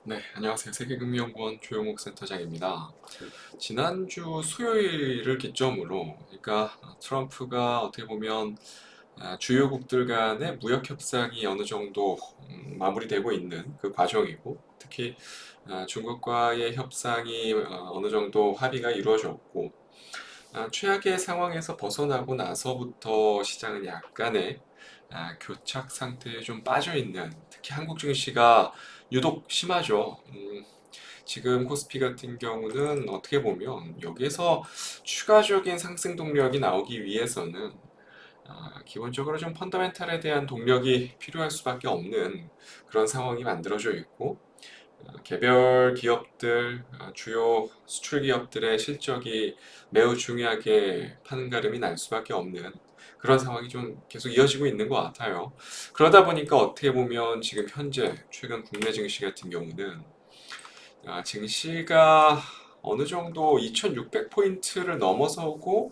네, 안녕하세요. 세계금융연구원 조용욱 센터장입니다. 지난주 수요일을 기점으로, 그러니까 트럼프가 어떻게 보면 주요국들 간의 무역 협상이 어느 정도 마무리되고 있는 그 과정이고, 특히 중국과의 협상이 어느 정도 합의가 이루어졌고, 최악의 상황에서 벗어나고 나서부터 시장은 약간의 교착 상태에 좀 빠져 있는, 특히 한국 증시가 유독 심하죠. 지금 코스피 같은 경우는 어떻게 보면 여기에서 추가적인 상승 동력이 나오기 위해서는 기본적으로 좀 펀더멘탈에 대한 동력이 필요할 수밖에 없는 그런 상황이 만들어져 있고, 개별 기업들, 주요 수출 기업들의 실적이 매우 중요하게 판가름이 날 수밖에 없는 그런 상황이 좀 계속 이어지고 있는 것 같아요. 그러다 보니까 어떻게 보면 지금 현재 최근 국내 증시 같은 경우는 증시가 어느 정도 2600포인트를 넘어서고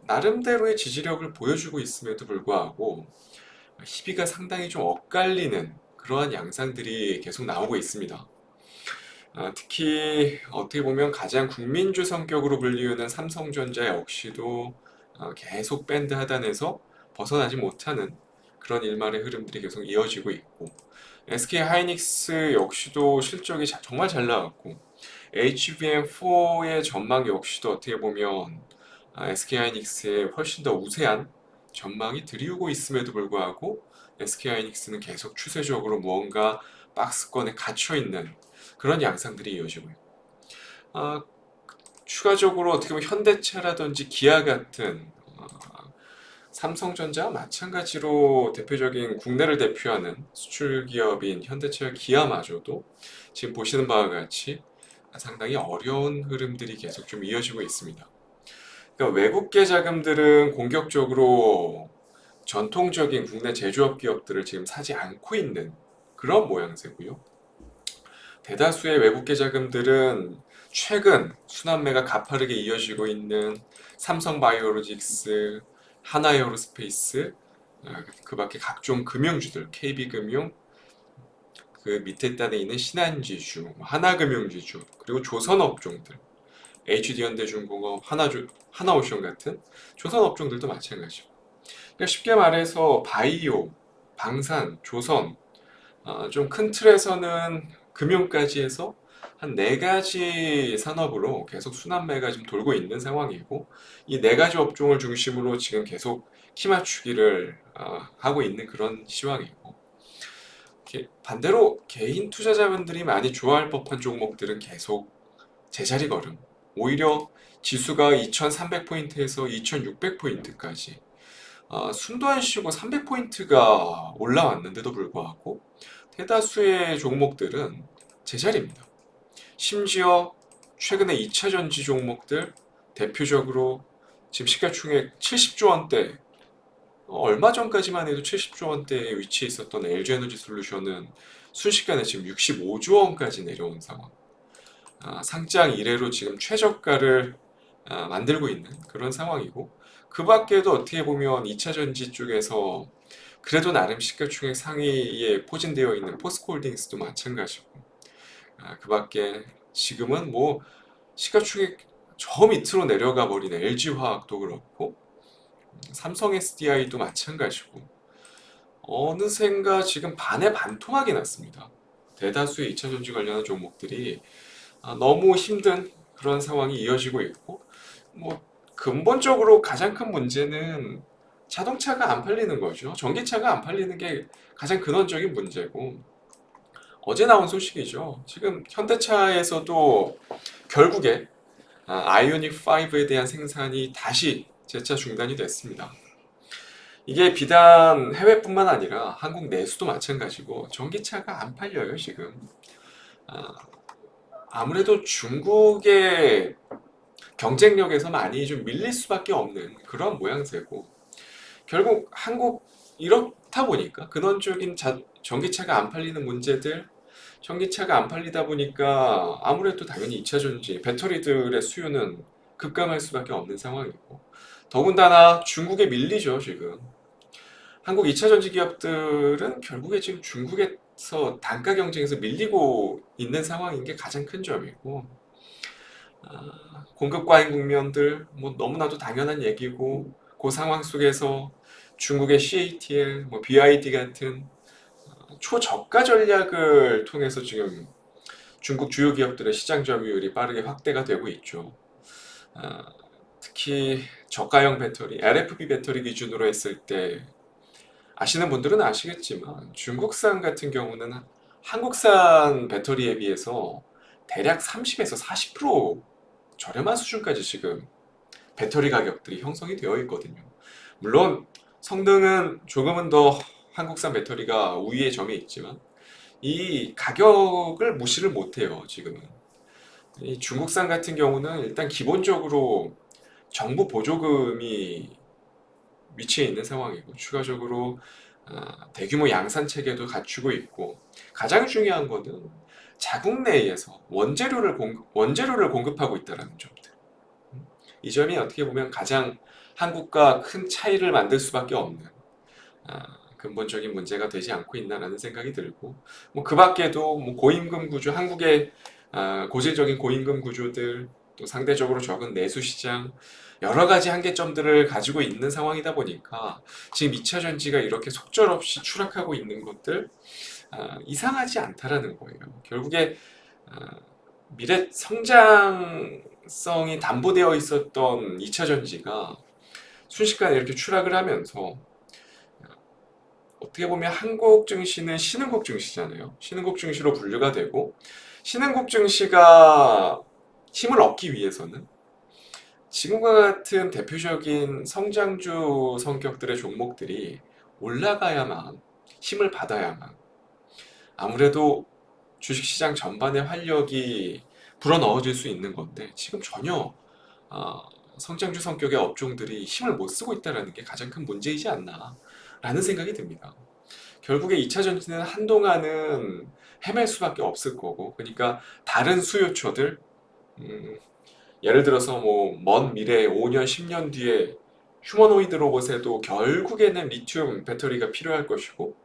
나름대로의 지지력을 보여주고 있음에도 불구하고 희비가 상당히 좀 엇갈리는 그러한 양상들이 계속 나오고 있습니다. 특히 어떻게 보면 가장 국민주 성격으로 불리우는 삼성전자 역시도 계속 밴드 하단에서 벗어나지 못하는 그런 일말의 흐름들이 계속 이어지고 있고, SK 하이닉스 역시도 실적이 정말 잘 나왔고, HBM4의 전망 역시도 어떻게 보면 SK 하이닉스의 훨씬 더 우세한 전망이 드리우고 있음에도 불구하고 SK 하이닉스는 계속 추세적으로 무언가 박스권에 갇혀 있는 그런 양상들이 이어지고 있고, 아, 추가적으로 어떻게 보면 현대차라든지 기아 같은 삼성전자와 마찬가지로 대표적인 국내를 대표하는 수출 기업인 현대차 기아마저도 지금 보시는 바와 같이 상당히 어려운 흐름들이 계속 좀 이어지고 있습니다. 그러니까 외국계 자금들은 공격적으로 전통적인 국내 제조업 기업들을 지금 사지 않고 있는 그런 모양새고요. 대다수의 외국계 자금들은 최근 순환매가 가파르게 이어지고 있는 삼성바이오로직스, 하나에어로스페이스, 그 밖에 각종 금융주들, KB금융, 그 밑에 단에 있는 신한지주, 하나금융지주, 그리고 조선업종들, HD현대중공업, 하나오션 같은 조선업종들도 마찬가지고. 그러니까 쉽게 말해서 바이오, 방산, 조선, 좀 큰 틀에서는 금융까지 해서 한 네 가지 산업으로 계속 순환매가 지금 돌고 있는 상황이고, 이 네 가지 업종을 중심으로 지금 계속 키 맞추기를 하고 있는 그런 시황이고, 반대로 개인 투자자분들이 많이 좋아할 법한 종목들은 계속 제자리 걸음. 오히려 지수가 2300포인트에서 2600포인트까지 숨도 안 쉬고 300포인트가 올라왔는데도 불구하고 대다수의 종목들은 제자리입니다. 심지어 최근에 2차 전지 종목들 대표적으로 지금 시가총액 70조 원대, 얼마 전까지만 해도 70조 원대에 위치해 있었던 LG에너지 솔루션은 순식간에 지금 65조 원까지 내려온 상황. 상장 이래로 지금 최저가를 만들고 있는 그런 상황이고, 그 밖에도 어떻게 보면 2차 전지 쪽에서 그래도 나름 시가총액 상위에 포진되어 있는 포스코홀딩스도 마찬가지고, 그 밖에 지금은 뭐 시가총액 저 밑으로 내려가 버린 LG화학도 그렇고 삼성 SDI도 마찬가지고, 어느샌가 지금 반에 반토막이 났습니다. 대다수의 2차 전지 관련한 종목들이 너무 힘든 그런 상황이 이어지고 있고, 뭐 근본적으로 가장 큰 문제는 자동차가 안 팔리는 거죠. 전기차가 안 팔리는 게 가장 근원적인 문제고, 어제 나온 소식이죠. 지금 현대차에서도 결국에 아이오닉 5에 대한 생산이 다시 재차 중단이 됐습니다. 이게 비단 해외뿐만 아니라 한국 내수도 마찬가지고 전기차가 안 팔려요, 지금. 아, 아무래도 중국의 경쟁력에서 많이 좀 밀릴 수밖에 없는 그런 모양새고, 결국 한국 이렇다 보니까 근원적인 전기차가 안 팔리는 문제들, 전기차가 안 팔리다 보니까 아무래도 당연히 2차 전지 배터리들의 수요는 급감할 수밖에 없는 상황이고, 더군다나 중국에 밀리죠 지금. 한국 2차 전지 기업들은 결국에 지금 중국에 단가 경쟁에서 밀리고 있는 상황인 게 가장 큰 점이고, 공급 과잉 국면들 뭐 너무나도 당연한 얘기고, 그 상황 속에서 중국의 CATL, 뭐 BYD 같은 초저가 전략을 통해서 지금 중국 주요 기업들의 시장 점유율이 빠르게 확대가 되고 있죠. 아, 특히 저가형 배터리, LFP 배터리 기준으로 했을 때 아시는 분들은 아시겠지만 중국산 같은 경우는 한국산 배터리에 비해서 대략 30에서 40% 저렴한 수준까지 지금 배터리 가격들이 형성이 되어 있거든요. 물론 성능은 조금은 더 한국산 배터리가 우위의 점이 있지만 이 가격을 무시를 못해요, 지금은. 이 중국산 같은 경우는 일단 기본적으로 정부 보조금이 위치해 있는 상황이고 추가적으로 대규모 양산 체계도 갖추고 있고 가장 중요한 거는 자국 내에서 원재료를 공급하고 있다는 점들. 이 점이 어떻게 보면 가장 한국과 큰 차이를 만들 수밖에 없는 근본적인 문제가 되지 않고 있나라는 생각이 들고 뭐 그 밖에도 뭐 고임금 구조 한국의 고질적인 고임금 구조들 또 상대적으로 적은 내수 시장 여러 가지 한계점들을 가지고 있는 상황이다 보니까 지금 2차 전지가 이렇게 속절없이 추락하고 있는 것들 이상하지 않다라는 거예요. 결국에 아, 미래 성장성이 담보되어 있었던 2차 전지가 순식간에 이렇게 추락을 하면서 어떻게 보면 한국 증시는 신흥국 증시잖아요. 신흥국 증시로 분류가 되고 신흥국 증시가 힘을 얻기 위해서는 지금과 같은 대표적인 성장주 성격들의 종목들이 올라가야만 힘을 받아야만 아무래도 주식시장 전반의 활력이 불어넣어질 수 있는 건데 지금 전혀 아, 성장주 성격의 업종들이 힘을 못 쓰고 있다는 게 가장 큰 문제이지 않나라는 생각이 듭니다. 결국에 2차 전지는 한동안은 헤맬 수밖에 없을 거고 그러니까 다른 수요처들 예를 들어서 뭐 먼 미래 5년, 10년 뒤에 휴머노이드 로봇에도 결국에는 리튬 배터리가 필요할 것이고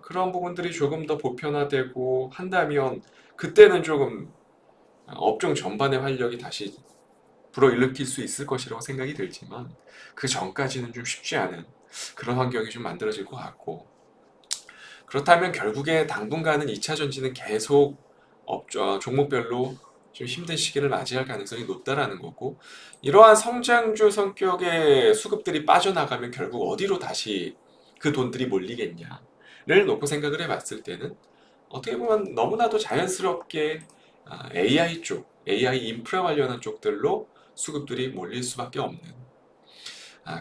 그런 부분들이 조금 더 보편화되고 한다면 그때는 조금 업종 전반의 활력이 다시 불어일으킬 수 있을 것이라고 생각이 들지만 그 전까지는 좀 쉽지 않은 그런 환경이 좀 만들어질 것 같고 그렇다면 결국에 당분간은 2차 전지는 계속 종목별로 좀 힘든 시기를 맞이할 가능성이 높다라는 거고 이러한 성장주 성격의 수급들이 빠져나가면 결국 어디로 다시 그 돈들이 몰리겠냐를 놓고 생각을 해봤을 때는 어떻게 보면 너무나도 자연스럽게 AI 쪽, AI 인프라 관련한 쪽들로 수급들이 몰릴 수밖에 없는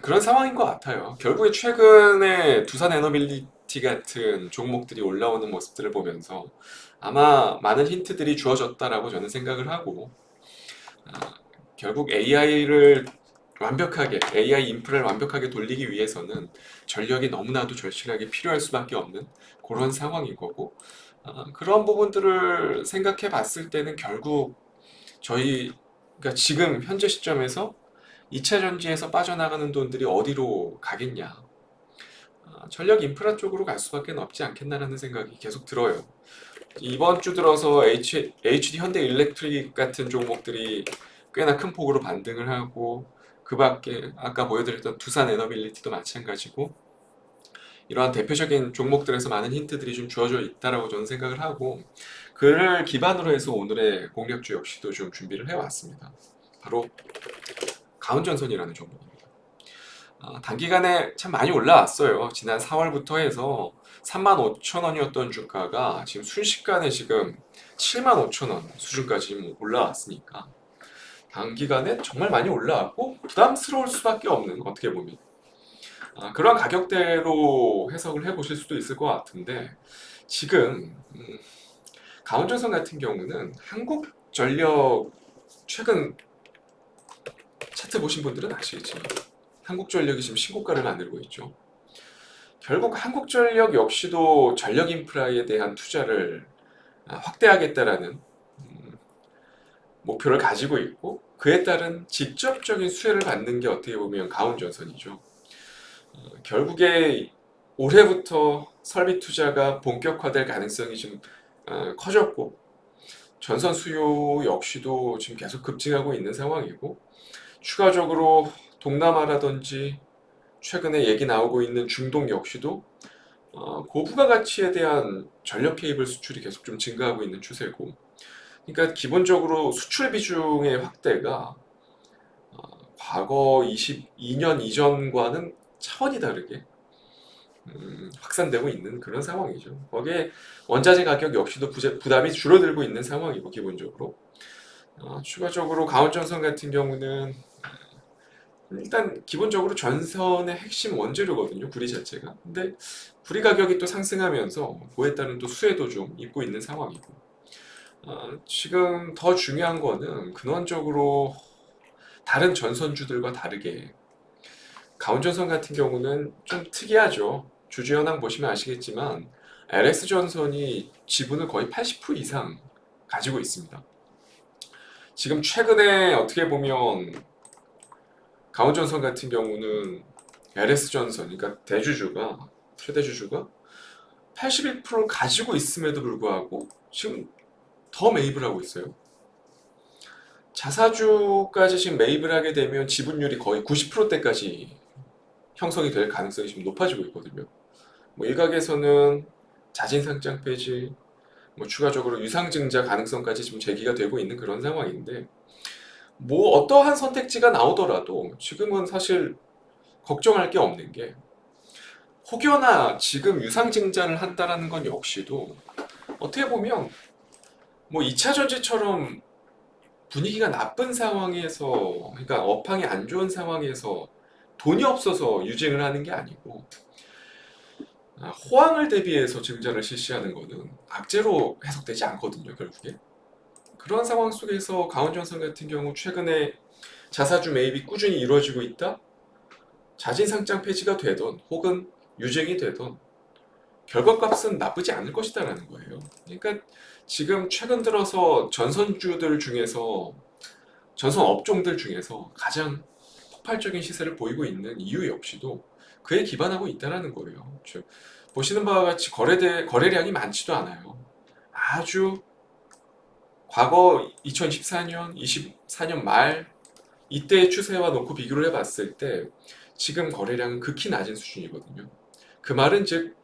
그런 상황인 것 같아요. 결국에 최근에 두산 에너빌리티 같은 종목들이 올라오는 모습들을 보면서 아마 많은 힌트들이 주어졌다라고 저는 생각을 하고 결국 AI 인프라를 완벽하게 돌리기 위해서는 전력이 너무나도 절실하게 필요할 수밖에 없는 그런 상황인 거고 그런 부분들을 생각해 봤을 때는 결국 그러니까 지금 현재 시점에서 2차 전지에서 빠져나가는 돈들이 어디로 가겠냐. 전력 인프라 쪽으로 갈 수밖에 없지 않겠나라는 생각이 계속 들어요. 이번 주 들어서 HD 현대 일렉트릭 같은 종목들이 꽤나 큰 폭으로 반등을 하고 그 밖에 아까 보여드렸던 두산 에너빌리티도 마찬가지고 이러한 대표적인 종목들에서 많은 힌트들이 좀 주어져 있다라고 저는 생각을 하고 그를 기반으로 해서 오늘의 공략주 역시도 좀 준비를 해왔습니다. 바로 가운전선이라는 종목입니다. 단기간에 참 많이 올라왔어요. 지난 4월부터 해서 35,000원이었던 주가가 지금 순식간에 지금 75,000원 수준까지 올라왔으니까 단기간에 정말 많이 올라왔고 부담스러울 수밖에 없는 어떻게 보면 그런 가격대로 해석을 해보실 수도 있을 것 같은데 지금 가온전선 같은 경우는 한국전력 최근 차트 보신 분들은 아시겠지만 한국전력이 지금 신고가를 만들고 있죠. 결국 한국전력 역시도 전력 인프라에 대한 투자를 확대하겠다라는 목표를 가지고 있고 그에 따른 직접적인 수혜를 받는 게 어떻게 보면 가온전선이죠. 결국에 올해부터 설비 투자가 본격화될 가능성이 좀 커졌고 전선 수요 역시도 지금 계속 급증하고 있는 상황이고 추가적으로 동남아라든지 최근에 얘기 나오고 있는 중동 역시도 고부가 가치에 대한 전력 케이블 수출이 계속 좀 증가하고 있는 추세고 그러니까 기본적으로 수출 비중의 확대가 과거 22년 이전과는 차원이 다르게 확산되고 있는 그런 상황이죠. 거기에 원자재 가격 역시도 부담이 줄어들고 있는 상황이고 기본적으로 추가적으로 강원전선 같은 경우는 일단 기본적으로 전선의 핵심 원재료거든요. 구리 자체가. 근데 구리 가격이 또 상승하면서 그에 따른 또 수혜도 좀 입고 있는 상황이고 지금 더 중요한 거는 근원적으로 다른 전선주들과 다르게 강원전선 같은 경우는 좀 특이하죠. 주주현황 보시면 아시겠지만 LS전선이 지분을 거의 80% 이상 가지고 있습니다. 지금 최근에 어떻게 보면 강원전선 같은 경우는 LS전선, 그러니까 대주주가 최대 주주가 81%를 가지고 있음에도 불구하고 지금 더 매입을 하고 있어요. 자사주까지 지금 매입을 하게 되면 지분율이 거의 90%대까지 형성이 될 가능성이 지금 높아지고 있거든요. 뭐 일각에서는 자진 상장 폐지, 뭐 추가적으로 유상증자 가능성까지 지금 제기가 되고 있는 그런 상황인데 뭐 어떠한 선택지가 나오더라도 지금은 사실 걱정할 게 없는 게 혹여나 지금 유상증자를 한다라는 건 역시도 어떻게 보면 뭐 2차 전지처럼 분위기가 나쁜 상황에서 그러니까 업황이 안 좋은 상황에서 돈이 없어서 유증을 하는 게 아니고 호황을 대비해서 증자를 실시하는 거는 악재로 해석되지 않거든요, 결국에. 그런 상황 속에서 강원전선 같은 경우 최근에 자사주 매입이 꾸준히 이루어지고 있다? 자진상장 폐지가 되던 혹은 유증이 되던 결과값은 나쁘지 않을 것이다라는 거예요. 그러니까 지금 최근 들어서 전선주들 중에서 전선 업종들 중에서 가장 폭발적인 시세를 보이고 있는 이유 역시도 그에 기반하고 있다라는 거예요. 즉 보시는 바와 같이 거래량이 많지도 않아요. 아주 과거 2014년, 24년 말 이때의 추세와 놓고 비교를 해봤을 때 지금 거래량은 극히 낮은 수준이거든요. 그 말은 즉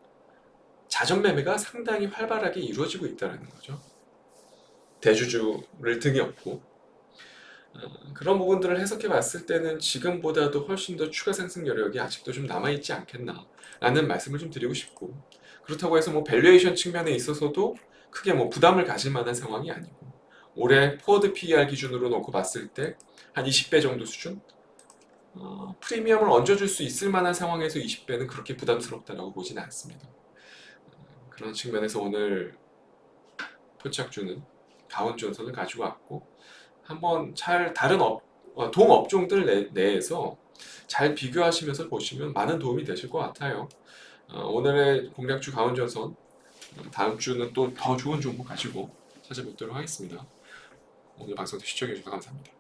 자전 매매가 상당히 활발하게 이루어지고 있다는 거죠. 대주주를 등에 업고 그런 부분들을 해석해 봤을 때는 지금보다도 훨씬 더 추가 상승 여력이 아직도 좀 남아있지 않겠나라는 말씀을 좀 드리고 싶고 그렇다고 해서 뭐 밸류에이션 측면에 있어서도 크게 뭐 부담을 가질 만한 상황이 아니고 올해 포워드 PER 기준으로 놓고 봤을 때 한 20배 정도 수준 프리미엄을 얹어줄 수 있을 만한 상황에서 20배는 그렇게 부담스럽다라고 보지는 않습니다. 그런 측면에서 오늘 포착주는 강원전선을 가지고 왔고 한번 잘 다른 동업종들 내에서 잘 비교하시면서 보시면 많은 도움이 되실 것 같아요. 오늘의 공략주 강원전선 다음 주는 또 더 좋은 정보 가지고 찾아뵙도록 하겠습니다. 오늘 방송도 시청해주셔서 감사합니다.